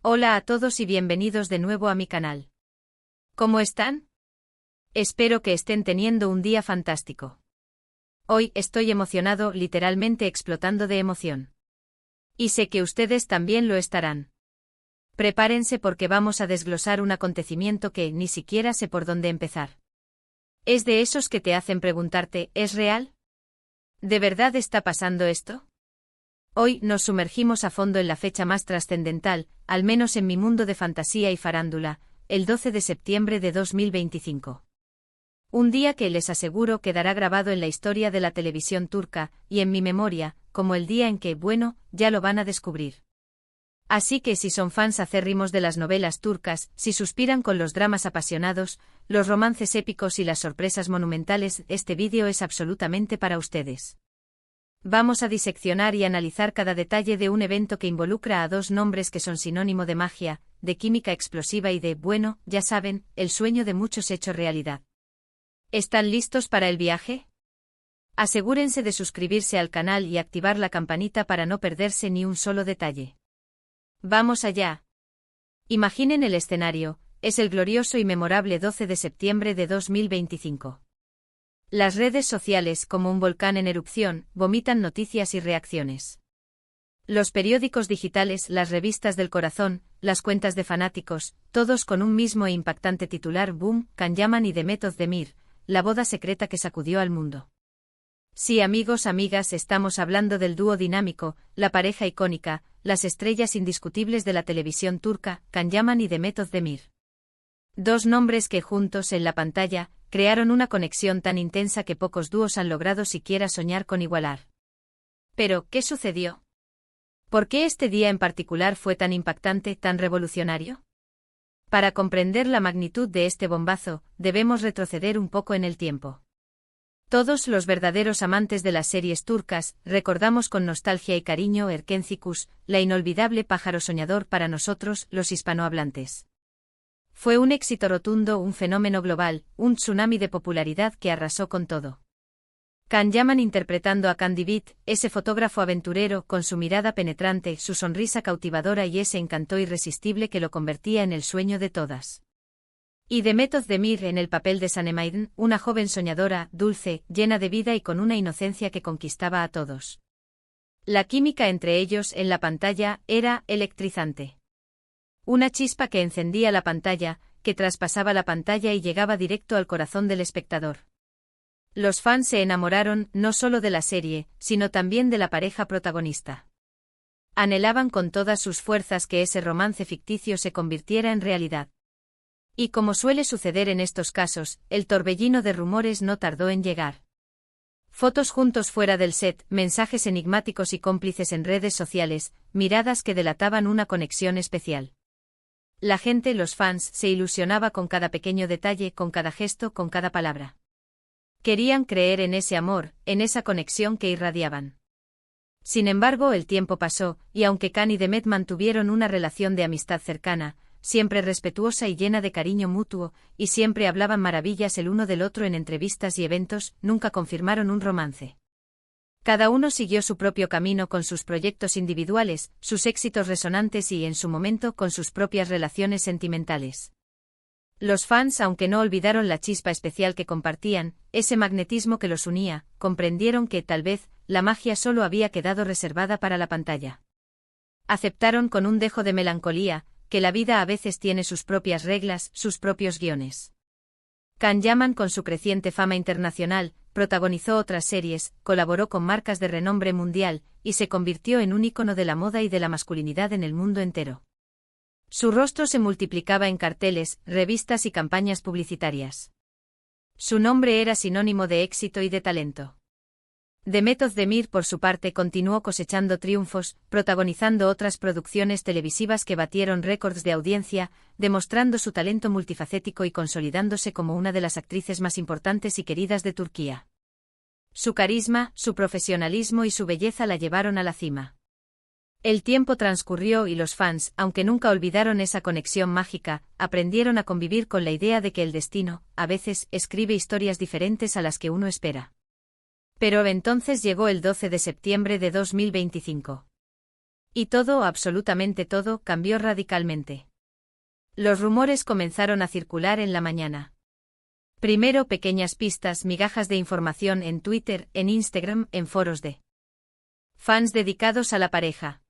Hola a todos y bienvenidos de nuevo a mi canal. ¿Cómo están? Espero que estén teniendo un día fantástico. Hoy estoy emocionado, literalmente explotando de emoción. Y sé que ustedes también lo estarán. Prepárense porque vamos a desglosar un acontecimiento que ni siquiera sé por dónde empezar. Es de esos que te hacen preguntarte, ¿es real? ¿De verdad está pasando esto? Hoy nos sumergimos a fondo en la fecha más trascendental, al menos en mi mundo de fantasía y farándula, el 12 de septiembre de 2025. Un día que les aseguro quedará grabado en la historia de la televisión turca, y en mi memoria, como el día en que, bueno, ya lo van a descubrir. Así que si son fans acérrimos de las novelas turcas, si suspiran con los dramas apasionados, los romances épicos y las sorpresas monumentales, este vídeo es absolutamente para ustedes. Vamos a diseccionar y analizar cada detalle de un evento que involucra a dos nombres que son sinónimo de magia, de química explosiva y de, bueno, ya saben, el sueño de muchos hecho realidad. ¿Están listos para el viaje? Asegúrense de suscribirse al canal y activar la campanita para no perderse ni un solo detalle. ¡Vamos allá! Imaginen el escenario, es el glorioso y memorable 12 de septiembre de 2025. Las redes sociales, como un volcán en erupción, vomitan noticias y reacciones. Los periódicos digitales, las revistas del corazón, las cuentas de fanáticos, todos con un mismo e impactante titular: Boom, Can Yaman y Demet Özdemir, la boda secreta que sacudió al mundo. Sí, amigos, amigas, estamos hablando del dúo dinámico, la pareja icónica, las estrellas indiscutibles de la televisión turca, Can Yaman y Demet Özdemir. Dos nombres que juntos en la pantalla crearon una conexión tan intensa que pocos dúos han logrado siquiera soñar con igualar. Pero, ¿qué sucedió? ¿Por qué este día en particular fue tan impactante, tan revolucionario? Para comprender la magnitud de este bombazo, debemos retroceder un poco en el tiempo. Todos los verdaderos amantes de las series turcas recordamos con nostalgia y cariño Erkencikus, la inolvidable pájaro soñador para nosotros, los hispanohablantes. Fue un éxito rotundo, un fenómeno global, un tsunami de popularidad que arrasó con todo. Can Yaman interpretando a Candy Beat, ese fotógrafo aventurero con su mirada penetrante, su sonrisa cautivadora y ese encanto irresistible que lo convertía en el sueño de todas. Y Demet Özdemir en el papel de Sanemaidan, una joven soñadora, dulce, llena de vida y con una inocencia que conquistaba a todos. La química entre ellos en la pantalla era electrizante. Una chispa que encendía la pantalla, que traspasaba la pantalla y llegaba directo al corazón del espectador. Los fans se enamoraron no solo de la serie, sino también de la pareja protagonista. Anhelaban con todas sus fuerzas que ese romance ficticio se convirtiera en realidad. Y como suele suceder en estos casos, el torbellino de rumores no tardó en llegar. Fotos juntos fuera del set, mensajes enigmáticos y cómplices en redes sociales, miradas que delataban una conexión especial. La gente, los fans, se ilusionaba con cada pequeño detalle, con cada gesto, con cada palabra. Querían creer en ese amor, en esa conexión que irradiaban. Sin embargo, el tiempo pasó, y aunque Can y Demet mantuvieron una relación de amistad cercana, siempre respetuosa y llena de cariño mutuo, y siempre hablaban maravillas el uno del otro en entrevistas y eventos, nunca confirmaron un romance. Cada uno siguió su propio camino con sus proyectos individuales, sus éxitos resonantes y, en su momento, con sus propias relaciones sentimentales. Los fans, aunque no olvidaron la chispa especial que compartían, ese magnetismo que los unía, comprendieron que, tal vez, la magia solo había quedado reservada para la pantalla. Aceptaron con un dejo de melancolía, que la vida a veces tiene sus propias reglas, sus propios guiones. Can Yaman, con su creciente fama internacional, protagonizó otras series, colaboró con marcas de renombre mundial, y se convirtió en un ícono de la moda y de la masculinidad en el mundo entero. Su rostro se multiplicaba en carteles, revistas y campañas publicitarias. Su nombre era sinónimo de éxito y de talento. Demet Özdemir, por su parte, continuó cosechando triunfos, protagonizando otras producciones televisivas que batieron récords de audiencia, demostrando su talento multifacético y consolidándose como una de las actrices más importantes y queridas de Turquía. Su carisma, su profesionalismo y su belleza la llevaron a la cima. El tiempo transcurrió y los fans, aunque nunca olvidaron esa conexión mágica, aprendieron a convivir con la idea de que el destino, a veces, escribe historias diferentes a las que uno espera. Pero entonces llegó el 12 de septiembre de 2025. Y todo, absolutamente todo, cambió radicalmente. Los rumores comenzaron a circular en la mañana. Primero pequeñas pistas, migajas de información en Twitter, en Instagram, en foros de fans dedicados a la pareja.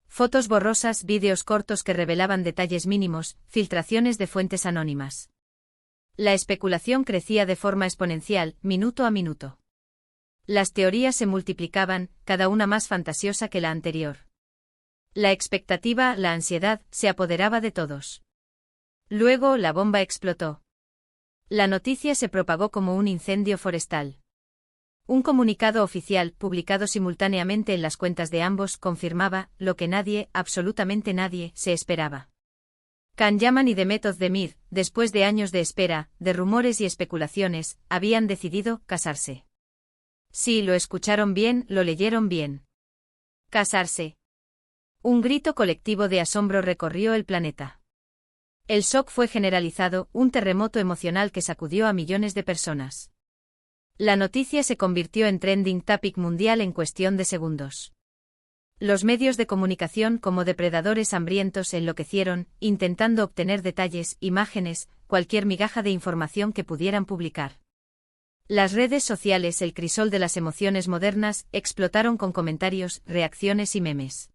Fotos borrosas, vídeos cortos que revelaban detalles mínimos, filtraciones de fuentes anónimas. La especulación crecía de forma exponencial, minuto a minuto. Las teorías se multiplicaban, cada una más fantasiosa que la anterior. La expectativa, la ansiedad, se apoderaba de todos. Luego la bomba explotó. La noticia se propagó como un incendio forestal. Un comunicado oficial, publicado simultáneamente en las cuentas de ambos, confirmaba lo que nadie, absolutamente nadie, se esperaba. Can Yaman y Demet Özdemir, después de años de espera, de rumores y especulaciones, habían decidido casarse. Sí, lo escucharon bien, lo leyeron bien. Casarse. Un grito colectivo de asombro recorrió el planeta. El shock fue generalizado, un terremoto emocional que sacudió a millones de personas. La noticia se convirtió en trending topic mundial en cuestión de segundos. Los medios de comunicación como depredadores hambrientos enloquecieron, intentando obtener detalles, imágenes, cualquier migaja de información que pudieran publicar. Las redes sociales, el crisol de las emociones modernas, explotaron con comentarios, reacciones y memes.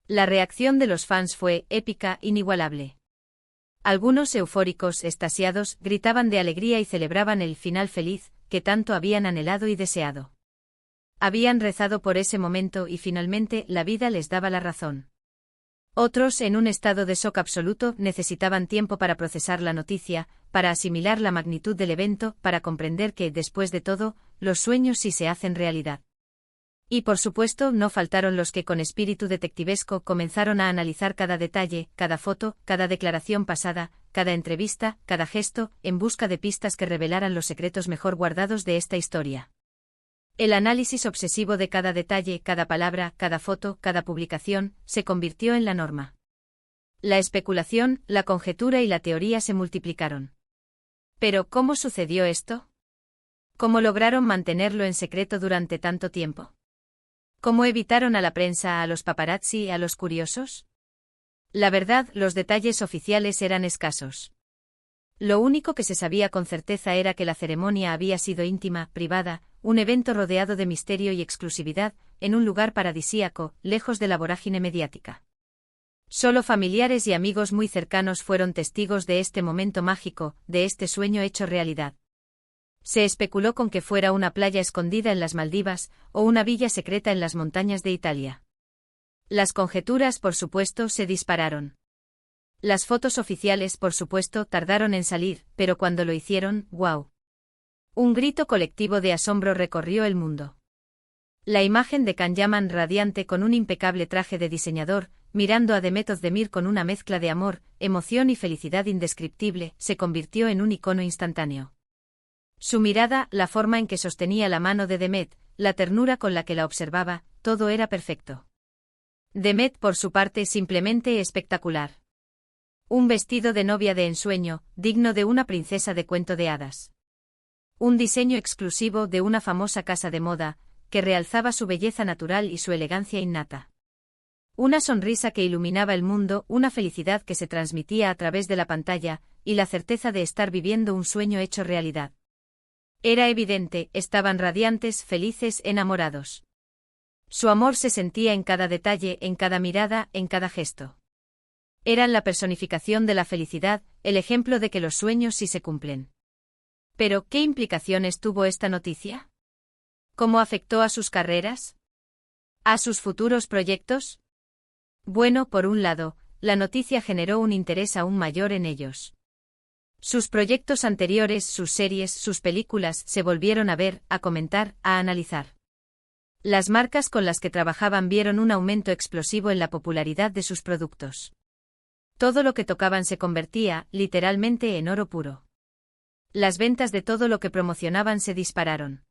La reacción de los fans fue épica, inigualable. Algunos eufóricos, extasiados, gritaban de alegría y celebraban el final feliz que tanto habían anhelado y deseado. Habían rezado por ese momento y finalmente la vida les daba la razón. Otros, en un estado de shock absoluto, necesitaban tiempo para procesar la noticia, para asimilar la magnitud del evento, para comprender que, después de todo, los sueños sí se hacen realidad. Y por supuesto no faltaron los que con espíritu detectivesco comenzaron a analizar cada detalle, cada foto, cada declaración pasada, cada entrevista, cada gesto, en busca de pistas que revelaran los secretos mejor guardados de esta historia. El análisis obsesivo de cada detalle, cada palabra, cada foto, cada publicación, se convirtió en la norma. La especulación, la conjetura y la teoría se multiplicaron. Pero, ¿cómo sucedió esto? ¿Cómo lograron mantenerlo en secreto durante tanto tiempo? ¿Cómo evitaron a la prensa, a los paparazzi, a los curiosos? La verdad, los detalles oficiales eran escasos. Lo único que se sabía con certeza era que la ceremonia había sido íntima, privada, un evento rodeado de misterio y exclusividad, en un lugar paradisíaco, lejos de la vorágine mediática. Solo familiares y amigos muy cercanos fueron testigos de este momento mágico, de este sueño hecho realidad. Se especuló con que fuera una playa escondida en las Maldivas, o una villa secreta en las montañas de Italia. Las conjeturas, por supuesto, se dispararon. Las fotos oficiales, por supuesto, tardaron en salir, pero cuando lo hicieron, ¡guau! Un grito colectivo de asombro recorrió el mundo. La imagen de Can Yaman radiante con un impecable traje de diseñador, mirando a Demet Özdemir con una mezcla de amor, emoción y felicidad indescriptible, se convirtió en un icono instantáneo. Su mirada, la forma en que sostenía la mano de Demet, la ternura con la que la observaba, todo era perfecto. Demet, por su parte, simplemente espectacular. Un vestido de novia de ensueño, digno de una princesa de cuento de hadas. Un diseño exclusivo de una famosa casa de moda, que realzaba su belleza natural y su elegancia innata. Una sonrisa que iluminaba el mundo, una felicidad que se transmitía a través de la pantalla, y la certeza de estar viviendo un sueño hecho realidad. Era evidente, estaban radiantes, felices, enamorados. Su amor se sentía en cada detalle, en cada mirada, en cada gesto. Eran la personificación de la felicidad, el ejemplo de que los sueños sí se cumplen. Pero, ¿qué implicaciones tuvo esta noticia? ¿Cómo afectó a sus carreras? ¿A sus futuros proyectos? Bueno, por un lado, la noticia generó un interés aún mayor en ellos. Sus proyectos anteriores, sus series, sus películas, se volvieron a ver, a comentar, a analizar. Las marcas con las que trabajaban vieron un aumento explosivo en la popularidad de sus productos. Todo lo que tocaban se convertía, literalmente, en oro puro. Las ventas de todo lo que promocionaban se dispararon.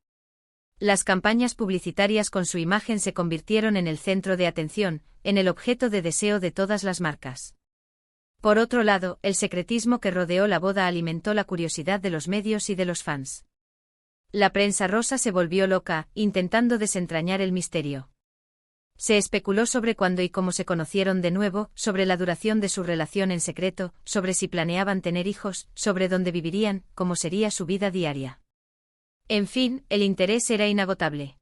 Las campañas publicitarias con su imagen se convirtieron en el centro de atención, en el objeto de deseo de todas las marcas. Por otro lado, el secretismo que rodeó la boda alimentó la curiosidad de los medios y de los fans. La prensa rosa se volvió loca, intentando desentrañar el misterio. Se especuló sobre cuándo y cómo se conocieron de nuevo, sobre la duración de su relación en secreto, sobre si planeaban tener hijos, sobre dónde vivirían, cómo sería su vida diaria. En fin, el interés era inagotable.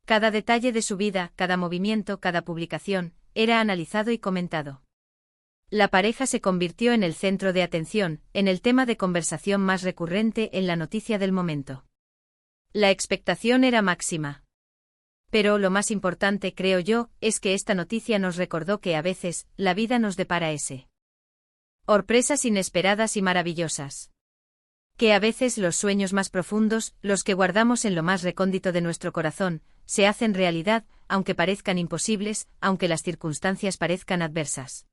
Cada detalle de su vida, cada movimiento, cada publicación, era analizado y comentado. La pareja se convirtió en el centro de atención, en el tema de conversación más recurrente, en la noticia del momento. La expectación era máxima. Pero lo más importante, creo yo, es que esta noticia nos recordó que a veces, la vida nos depara sorpresas inesperadas y maravillosas. Que a veces los sueños más profundos, los que guardamos en lo más recóndito de nuestro corazón, se hacen realidad, aunque parezcan imposibles, aunque las circunstancias parezcan adversas.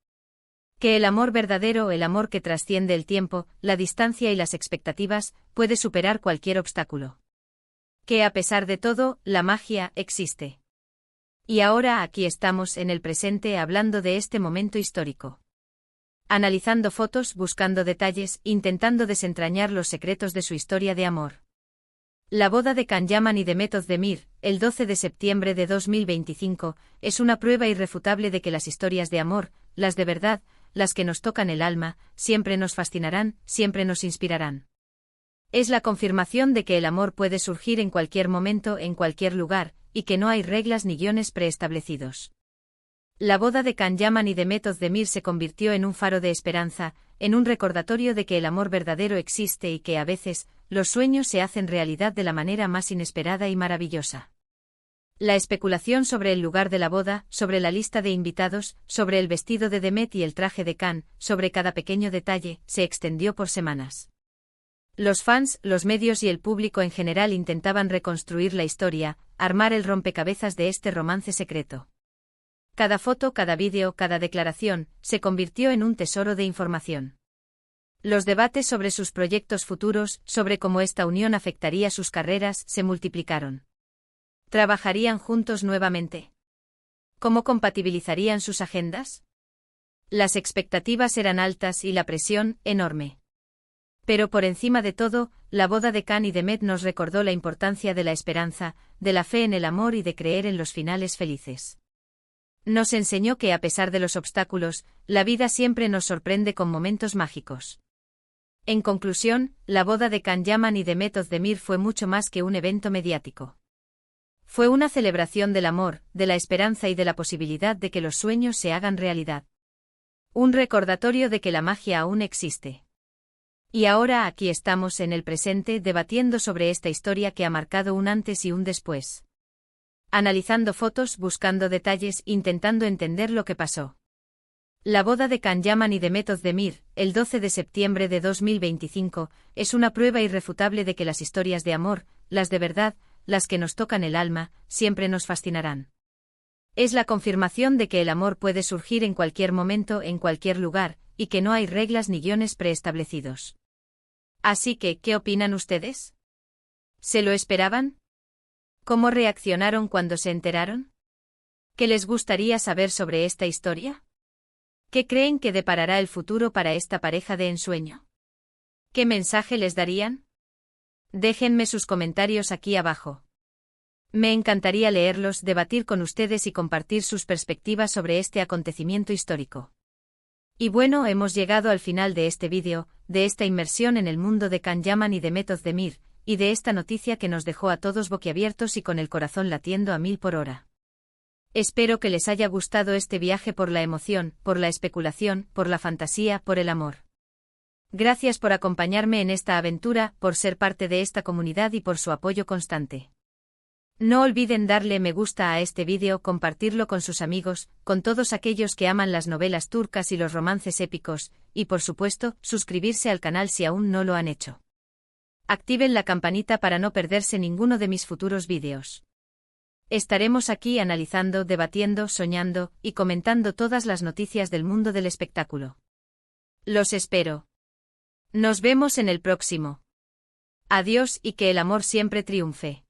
Que el amor verdadero, el amor que trasciende el tiempo, la distancia y las expectativas, puede superar cualquier obstáculo. Que a pesar de todo, la magia existe. Y ahora aquí estamos en el presente hablando de este momento histórico. Analizando fotos, buscando detalles, intentando desentrañar los secretos de su historia de amor. La boda de Can Yaman y Demet Özdemir, el 12 de septiembre de 2025, es una prueba irrefutable de que las historias de amor, las de verdad, las que nos tocan el alma, siempre nos fascinarán, siempre nos inspirarán. Es la confirmación de que el amor puede surgir en cualquier momento, en cualquier lugar, y que no hay reglas ni guiones preestablecidos. La boda de Can Yaman y Demet Özdemir se convirtió en un faro de esperanza, en un recordatorio de que el amor verdadero existe y que a veces, los sueños se hacen realidad de la manera más inesperada y maravillosa. La especulación sobre el lugar de la boda, sobre la lista de invitados, sobre el vestido de Demet y el traje de Can, sobre cada pequeño detalle, se extendió por semanas. Los fans, los medios y el público en general intentaban reconstruir la historia, armar el rompecabezas de este romance secreto. Cada foto, cada vídeo, cada declaración, se convirtió en un tesoro de información. Los debates sobre sus proyectos futuros, sobre cómo esta unión afectaría sus carreras, se multiplicaron. ¿Trabajarían juntos nuevamente? ¿Cómo compatibilizarían sus agendas? Las expectativas eran altas y la presión, enorme. Pero por encima de todo, la boda de Can y Demet nos recordó la importancia de la esperanza, de la fe en el amor y de creer en los finales felices. Nos enseñó que a pesar de los obstáculos, la vida siempre nos sorprende con momentos mágicos. En conclusión, la boda de Can Yaman y Demet Özdemir fue mucho más que un evento mediático. Fue una celebración del amor, de la esperanza y de la posibilidad de que los sueños se hagan realidad. Un recordatorio de que la magia aún existe. Y ahora aquí estamos en el presente debatiendo sobre esta historia que ha marcado un antes y un después. Analizando fotos, buscando detalles, intentando entender lo que pasó. La boda de Can Yaman y Demet Özdemir, el 12 de septiembre de 2025, es una prueba irrefutable de que las historias de amor, las de verdad, las que nos tocan el alma, siempre nos fascinarán. Es la confirmación de que el amor puede surgir en cualquier momento, en cualquier lugar, y que no hay reglas ni guiones preestablecidos. Así que, ¿qué opinan ustedes? ¿Se lo esperaban? ¿Cómo reaccionaron cuando se enteraron? ¿Qué les gustaría saber sobre esta historia? ¿Qué creen que deparará el futuro para esta pareja de ensueño? ¿Qué mensaje les darían? Déjenme sus comentarios aquí abajo. Me encantaría leerlos, debatir con ustedes y compartir sus perspectivas sobre este acontecimiento histórico. Y bueno, hemos llegado al final de este vídeo, de esta inmersión en el mundo de Can Yaman y Demet Özdemir, y de esta noticia que nos dejó a todos boquiabiertos y con el corazón latiendo a 1000 por hora. Espero que les haya gustado este viaje por la emoción, por la especulación, por la fantasía, por el amor. Gracias por acompañarme en esta aventura, por ser parte de esta comunidad y por su apoyo constante. No olviden darle me gusta a este vídeo, compartirlo con sus amigos, con todos aquellos que aman las novelas turcas y los romances épicos, y por supuesto, suscribirse al canal si aún no lo han hecho. Activen la campanita para no perderse ninguno de mis futuros vídeos. Estaremos aquí analizando, debatiendo, soñando, y comentando todas las noticias del mundo del espectáculo. Los espero. Nos vemos en el próximo. Adiós y que el amor siempre triunfe.